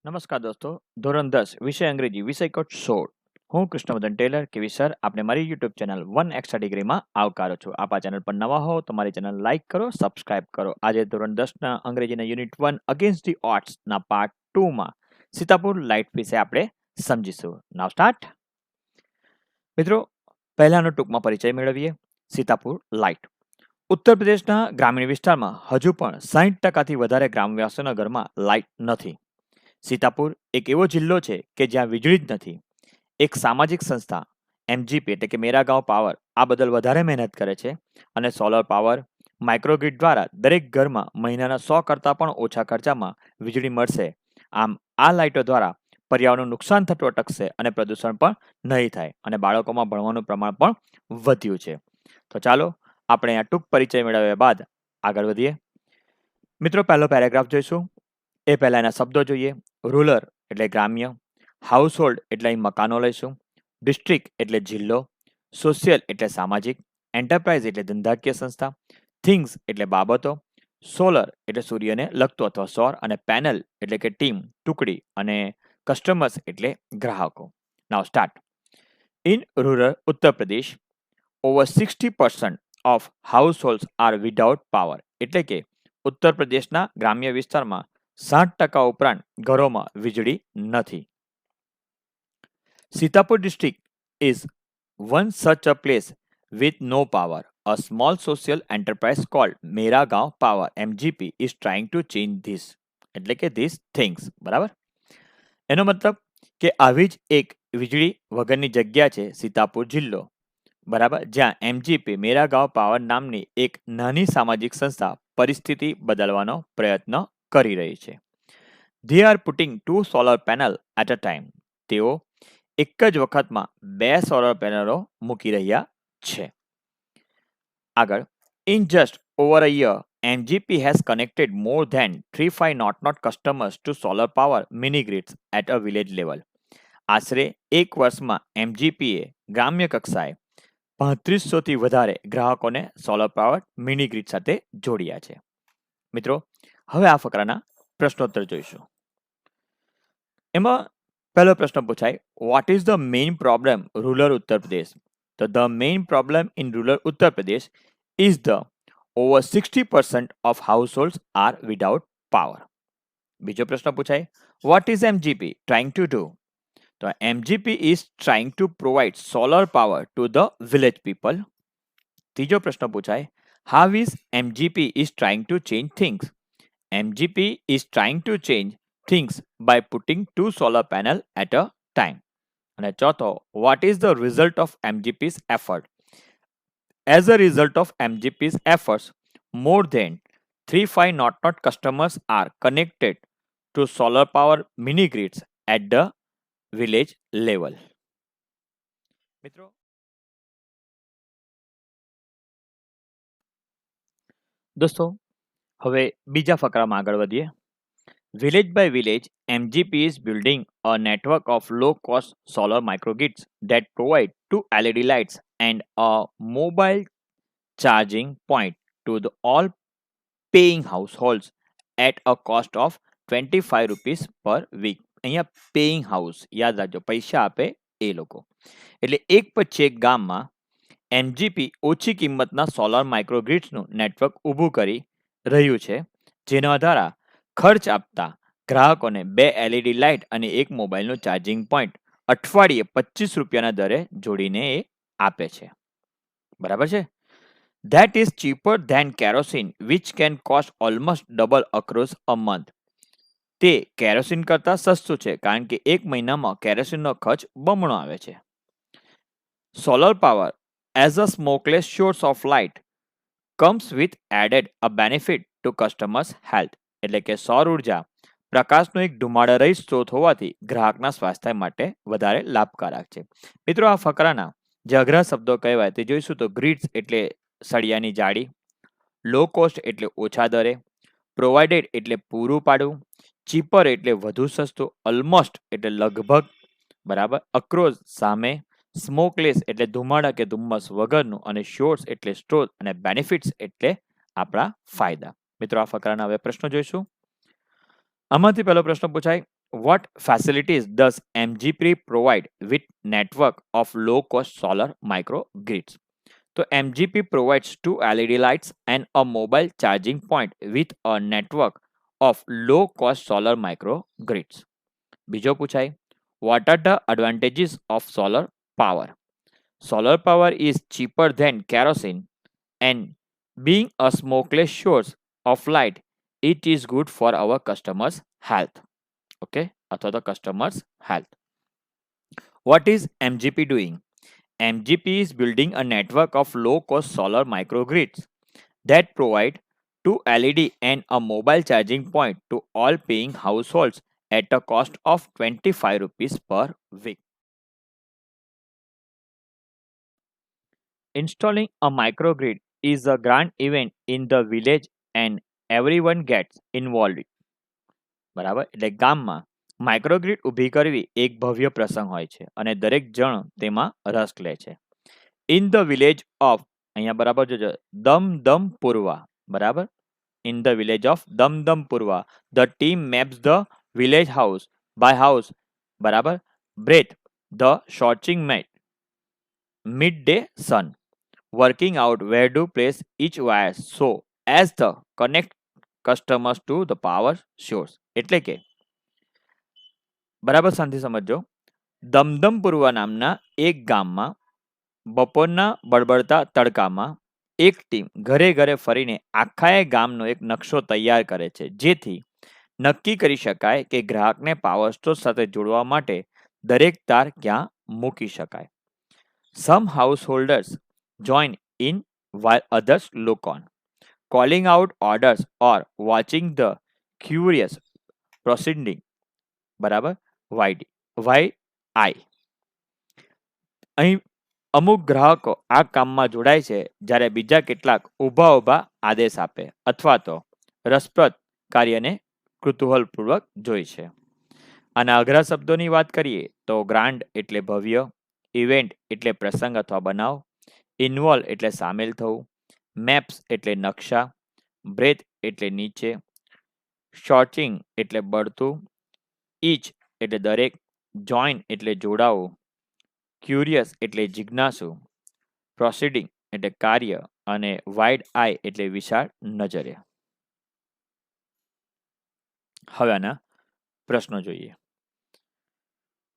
નમસ્કાર દોસ્તો, ધોરણ 10 વિષય અંગ્રેજી વિષય કોડ 16. હું કૃષ્ણવર્ધન ટેલર કેવી સર આપને મારી યુટ્યુબ ચેનલ 1 એક્સ્ટ્રા ડિગ્રીમાં આવકારો છું. આપ આ ચેનલ પર નવા હો તો મારી ચેનલ લાઇક કરો, સબસ્ક્રાઇબ કરો. આજે ધોરણ 10ના અંગ્રેજીના યુનિટ 1 અગેન્સ્ટ ધી ઓડ્સના પાર્ટ 2માં સીતાપુર લાઇટ વિશે આપણે સમજીશું. Now start. મિત્રો, પહેલાનો ટૂંકમાં પરિચય મેળવીએ. સીતાપુર લાઇટ ઉત્તર પ્રદેશના ગ્રામીણ વિસ્તારમાં હજુ પણ 60%થી વધારે ગ્રામવાસીઓના ઘરમાં લાઇટ નથી. સીતાપુર એક એવો જિલ્લો છે કે જ્યાં વીજળી જ નથી. એક સામાજિક સંસ્થા એમજીપી એટલે કે મેરા ગાંવ પાવર આ બદલ વધારે મહેનત કરે છે અને સોલર પાવર માઇક્રોગ્રીડ દ્વારા દરેક ઘરમાં મહિનાના 100 કરતાં પણ ઓછા ખર્ચામાં વીજળી મળશે. આમ આ લાઇટો દ્વારા પર્યાવરણનું નુકસાન થતું અટકશે અને પ્રદૂષણ પણ નહીં થાય અને બાળકોમાં ભણવાનું પ્રમાણ પણ વધ્યું છે. તો ચાલો આપણે આ ટૂંક પરિચય મેળવ્યા બાદ આગળ વધીએ. મિત્રો, પહેલો પેરેગ્રાફ જોઈશું. એ પહેલા એના શબ્દો જોઈએ. રૂરલ એટલે ગ્રામ્ય, હાઉસહોલ્ડ એટલે અહીં મકાનો લઈશું, ડિસ્ટ્રિક્ટ એટલે જિલ્લો, સોશિયલ એટલે સામાજિક, એન્ટરપ્રાઇઝ એટલે ધંધાકીય સંસ્થા, થિંગ્સ એટલે બાબતો, સોલર એટલે સૂર્યને લગતો અથવા સૌર, અને પેનલ એટલે કે ટીમ ટુકડી, અને કસ્ટમર્સ એટલે ગ્રાહકો. નાઉ start. In rural Uttar Pradesh over 60% of households are without power. એટલે કે ઉત્તર પ્રદેશના ગ્રામ્ય વિસ્તારમાં 60% ઉપરાંત ઘરોમાં વીજળી નથી. Sitapur district is one such a place with no power. A small social enterprise called Mera Gaon Power MGP is trying to change this. એટલે કે these things. બરાબર? એનો મતલબ કે આવી જ એક વીજળી વગરની જગ્યા છે સીતાપુર જિલ્લો. બરાબર, જ્યાં એમજીપી મેરા ગાંવ પાવર નામની એક નાની સામાજિક સંસ્થા પરિસ્થિતિ બદલવાનો પ્રયત્ન કરી રહી છે. They are putting 2 solar panel at a time. તેઓ એક જ વખતમાં 2 સોલર પેનલો મૂકી રહ્યા છે. આગળ. In just over a year, MGP has connected more than 3500 customers to solar power mini grids at a village level. આશરે એક વર્ષમાં એમજીપીએ ગ્રામ્ય કક્ષાએ 3500થી વધારે ગ્રાહકોને સોલર પાવર મિની ગ્રીડ સાથે જોડ્યા છે. મિત્રો, હવે આ ફકરાના પ્રશ્નોત્તર જોઈશું. એમાં પહેલો પ્રશ્ન પૂછાય, what is the main problem rural Uttar Pradesh? તો the main problem in rural Uttar Pradesh is the over 60% of households are without power. બીજો પ્રશ્ન પૂછાય, what is MGP trying to do? તો MGP is trying to provide solar power to the village people. ત્રીજો પ્રશ્ન પૂછાય, how is MGP is trying to change things? MGP is trying to change things by putting 2 solar panel at a time. અને ચોથો, what is the result of MGP's effort? As a result of MGP's efforts, more than 3500 customers are connected to solar power mini grids at the village level. મિત્રો, દોસ્તો, હવે બીજા ફકરામાં આગળ વધીએ. Village by village, MGP is building a network of low-cost solar microgrids that provide 2 LED lights and a mobile charging point to all paying households at a cost of 25 rupees per week. અહીંયા paying house યાદ રાખજો, પૈસા આપે એ લોકો. એટલે એક પછી એક ગામમાં MGP ઓછી કિંમતના સોલર માઇક્રોગ્રીડ્સનું નેટવર્ક ઊભું કરી રહ્યું છે, જેના દ્વારા ખર્ચ આપતા ગ્રાહકોને 2 LED લાઇટ અને એક મોબાઈલનું ચાર્જિંગ પોઈન્ટ અઠવાડિયે 25 રૂપિયાના દરે જોડીને એ આપે છે. બરાબર છે? That is cheaper than kerosene, which can cost almost double across a month. તે કેરોસીન કરતાં સસ્તું છે કારણ કે એક મહિનામાં કેરોસીનનો ખર્ચ બમણો આવે છે. Solar power as a smokeless source of light comes with added a benefit to customers' health. એટલે કે સૌર ઉર્જા પ્રકાશનો એક ધુમાડા રહિત સ્ત્રોત હોવાથી ગ્રાહકના સ્વાસ્થ્ય માટે વધારે લાભકારક છે. મિત્રો, આ ફકરાના જે અઘરા શબ્દો કહેવાય તે જોઈશું તો ગ્રીડ્સ એટલે સળિયાની જાળી, લો કોસ્ટ એટલે ઓછા દરે, પ્રોવાઇડેડ એટલે પૂરું પાડવું, ચીપર એટલે વધુ સસ્તું, ઓલમોસ્ટ એટલે લગભગ, બરાબર, અક્રોસ સામે, સ્મોકલેસ એટલે ધુમાડા કે ધુમ્મસ વગરનું, અને શોર્ટ્સ એટલે સ્ત્રોત, અને બેનિફિટ્સ એટલે આપણા ફાયદા. મિત્રો, આ ફકરાના હવે પ્રશ્નો જોઈશું. આમાંથી પહેલો પ્રશ્ન પૂછાય, What facilities does MGP provide with network of low-cost solar microgrids? So MGP provides two LED lights and a mobile charging point with a network of low-cost solar microgrids. બીજો પૂછાય, what are the advantages of solar power? Solar power is cheaper than kerosene and being a smokeless source of light, it is good for our customers' health. Okay, અથવા તો customers' health. What is MGP doing? MGP is building a network of low-cost solar microgrids that provide two LED and a mobile charging point to all paying households at a cost of 25 rupees per week. Installing a microgrid is a grand event in the village and everyone gets involved. બરાબર, એટલે ગામમાં microgrid ઊભી કરવી એક ભવ્ય પ્રસંગ હોય છે અને દરેક જણ તેમાં રસ લે છે. ઇન ધ વિલેજ ઓફ, અહીંયા બરાબર જોજો, દમદમપુરવા, બરાબર, in the village of Damdampurva, the team maps the village house by house, બરાબર, breath the scorching midday sun, working out where to place each wire so as the connect customers to the power source. એટલે કે બરાબર શાંતિ સમજો, દમદમપુરવા નામના એક ગામમાં બપોરના બળબડતા તડકામાં એક ટીમ ઘરે ઘરે ફરીને આખાએ ગામનો એક નકશો તૈયાર કરે છે, જેથી નક્કી કરી શકાય કે ગ્રાહકને પાવર સ્ટોર સાથે જોડવા માટે દરેક તાર ક્યાં મૂકી શકાય. Some householders join in while others look on, calling out orders or watching the curious proceeding. બરાબર, વાય આઈ. અહીં અમુક ગ્રાહકો આ કામમાં જોડાય છે જ્યારે બીજા કેટલાક ઊભા ઊભા આદેશ આપે અથવા તો રસપ્રદ કાર્યને કુતૂહલપૂર્વક જોઈ છે. આના અઘરા શબ્દોની વાત કરીએ તો ગ્રાન્ડ એટલે ભવ્ય, ઇવેન્ટ એટલે પ્રસંગ અથવા બનાવ, ઇન્વોલ્વ એટલે સામેલ થવું, મેપ્સ એટલે નકશા, બ્રેથ એટલે નીચે, શોર્ટિંગ એટલે બળતું, ઈચ એટલે દરેક, જોઈન એટલે જોડાવું, ક્યુરિયસ એટલે જિજ્ઞાસુ, પ્રોસીડિંગ એટલે કાર્ય અને વાઇડ આઈ એટલે વિશાળ નજરે. હવે આના પ્રશ્નો જોઈએ.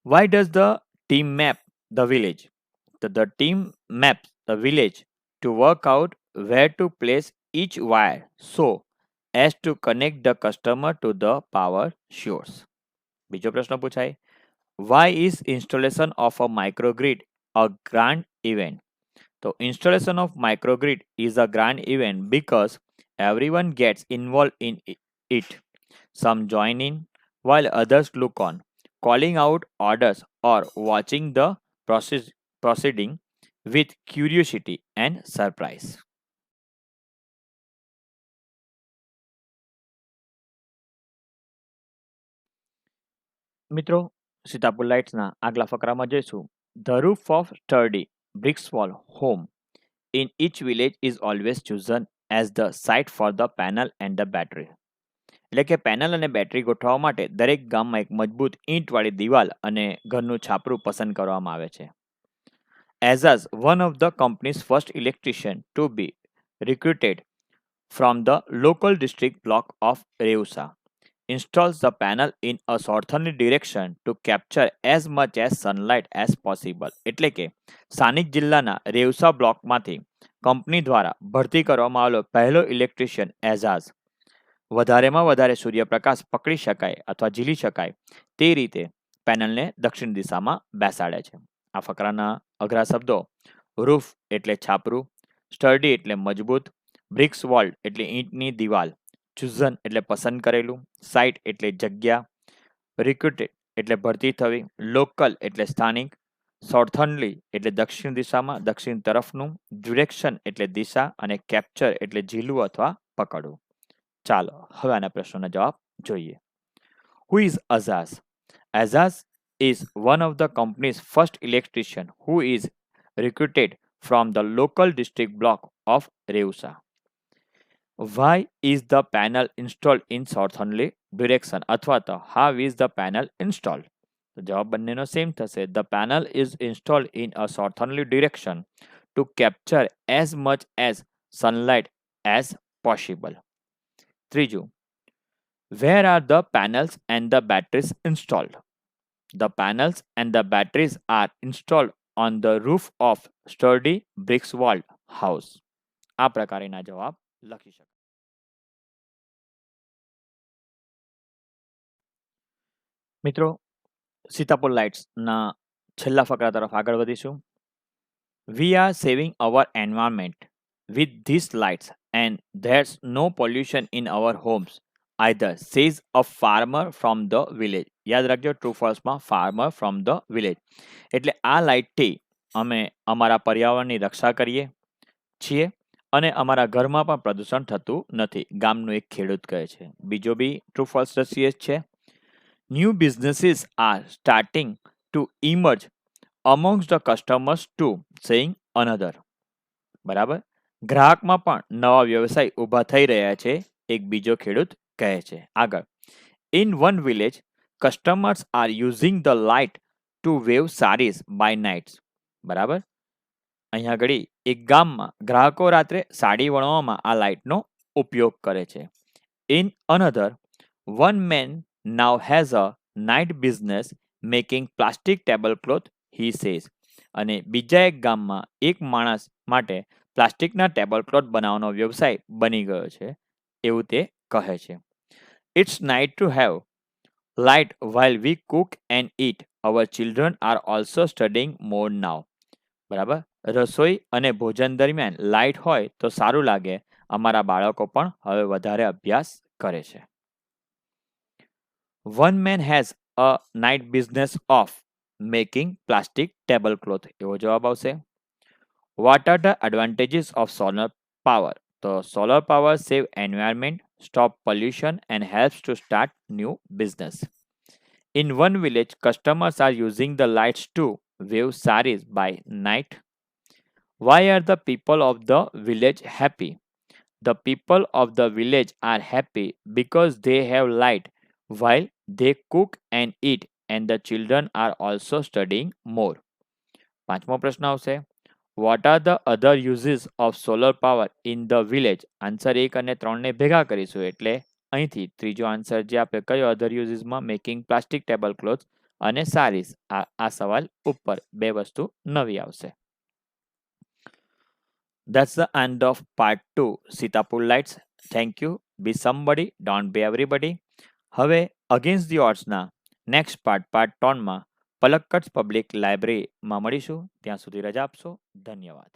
Why does the team map the village? The team maps the village to work out where to place each wire so as to connect the customer to the power source. બીજો પ્રશ્ન પૂછાય, why is installation of a microgrid a grand event? So installation of microgrid is a grand event because everyone gets involved in it. Some join in while others look on, calling out orders or watching the proceeding with curiosity and surprise. મિત્રો, સીતાપુર લાઇટ્સના આગલા ફકરામાં જોઈશું. The roof of sturdy bricks wall home in each village is always chosen as the site for the panel and the battery. એટલે કે panel અને battery ગોઠવવા માટે દરેક ગામમાં એક મજબૂત ઈંટવાળી દિવાલ અને ઘરનું છાપરું પસંદ કરવામાં આવે છે. Azaz, one of the company's first electrician to be recruited from the local district block of Reusa, installs the panel in a southern direction to capture as much as sunlight as possible. એટલે કે સ્થાનિક જિલ્લાના રેવસા બ્લોકમાંથી company દ્વારા ભરતી કરવામાં આવેલો પહેલો electrician Ejaz વધારેમાં વધારે સૂર્યપ્રકાશ પકડી શકાય અથવા ઝીલી શકાય તે રીતે પેનલને દક્ષિણ દિશામાં બેસાડે છે. આ ફકરાના અઘરા શબ્દો, રૂફ એટલે છાપરું, સ્ટર્ડી એટલે મજબૂત, બ્રિક્સ વોલ એટલે ઈંટની દિવાલ, ચૂઝન એટલે પસંદ કરેલું, સાઇટ એટલે જગ્યા, રિક્રુટેડ એટલે ભરતી થવી, લોકલ એટલે સ્થાનિક, સાઉથર્નલી એટલે દક્ષિણ દિશામાં દક્ષિણ તરફનું, ડિરેક્શન એટલે દિશા અને કેપ્ચર એટલે ઝીલવું અથવા પકડવું. ચાલો હવે આના પ્રશ્નોના જવાબ જોઈએ. Who is Azaz? Azaz is one of the company's first electrician who is recruited from the local district block of Reusa. Why is the panel installed in southernly direction અથવા તો how is the panel installed? તો જવાબ બંનેનો same થશે. The panel is installed in a southerly direction to capture as much as sunlight as possible. ત્રીજું, where are the panels and the batteries installed? The panels and the batteries are installed on the roof of sturdy bricks walled house. આ પ્રકારેના જવાબ લખી શકાય. મિત્રો, સીતાપુર લાઇટ્સના છેલ્લા ફકરા તરફ આગળ વધીશું. We are saving our environment with these lights and there's no pollution in our homes either, says a farmer from the village. યાદ રાખજો, true ફોલ્સમાં farmer from the village. એટલે આ લાઇટથી અમે અમારા પર્યાવરણની રક્ષા કરીએ છીએ અને અમારા ઘરમાં પણ પ્રદૂષણ થતું નથી, ગામનો એક ખેડૂત કહે છે. બીજો બી ટ્રુ ફોલ્સ દર્શીએ છે. New businesses are starting to emerge amongst the customers too, saying another. બરાબર, ગ્રાહકમાં પણ નવા વ્યવસાય ઊભા થઈ રહ્યા છે, એક બીજો ખેડૂત કહે છે. આગળ, in one village customers are using the light to wave saris by nights. બરાબર, અહીંયા ઘડી એક ગામમાં ગ્રાહકો રાત્રે સાડી વણવામાં આ લાઇટનો ઉપયોગ કરે છે. In another, one man now has a night business making plastic tablecloth, he says. અને બીજા એક ગામમાં એક માણસ માટે પ્લાસ્ટિકના ટેબલક્લોથ બનાવવાનો વ્યવસાય બની ગયો છે, એવું તે કહે છે. It's nice to have light while we cook and eat. Our children are also studying more now. બરાબર, રસોઈ અને ભોજન દરમિયાન લાઇટ હોય તો સારું લાગે, અમારા બાળકો પણ હવે વધારે અભ્યાસ કરે છે. One man has a night business of making plastic tablecloth. એવો જવાબ આવશે. What are the advantages of solar power? તો solar power save environment, stop pollution and helps to start new business. In one village, customers are using the lights to wave saris by night. Why are the people of the village happy? The people of the village are happy because they have light while they cook and eat and the children are also studying more. પાંચમો પ્રશ્ન આવશે. What are the other uses of solar power in the village? Answer 1 અને 3 ને ભેગા કરીશું એટલે અહીંથી ત્રીજો આન્સર જે આપણે કયો અધર યુઝીસમાં મેકિંગ પ્લાસ્ટિક ટેબલ ક્લોથ અને સારીસ, આ સવાલ ઉપર બે વસ્તુ નવી આવશે. That's the end of part 2 Sitapur Lights. Thank you. Be somebody, don't be everybody. હવે અગેન્સ્ટ ધી ઓડ્સના નેક્સ્ટ પાર્ટ 3માં પલક્કડ પબ્લિક લાઇબ્રેરીમાં મળીશું. ત્યાં સુધી રજા આપશો. ધન્યવાદ.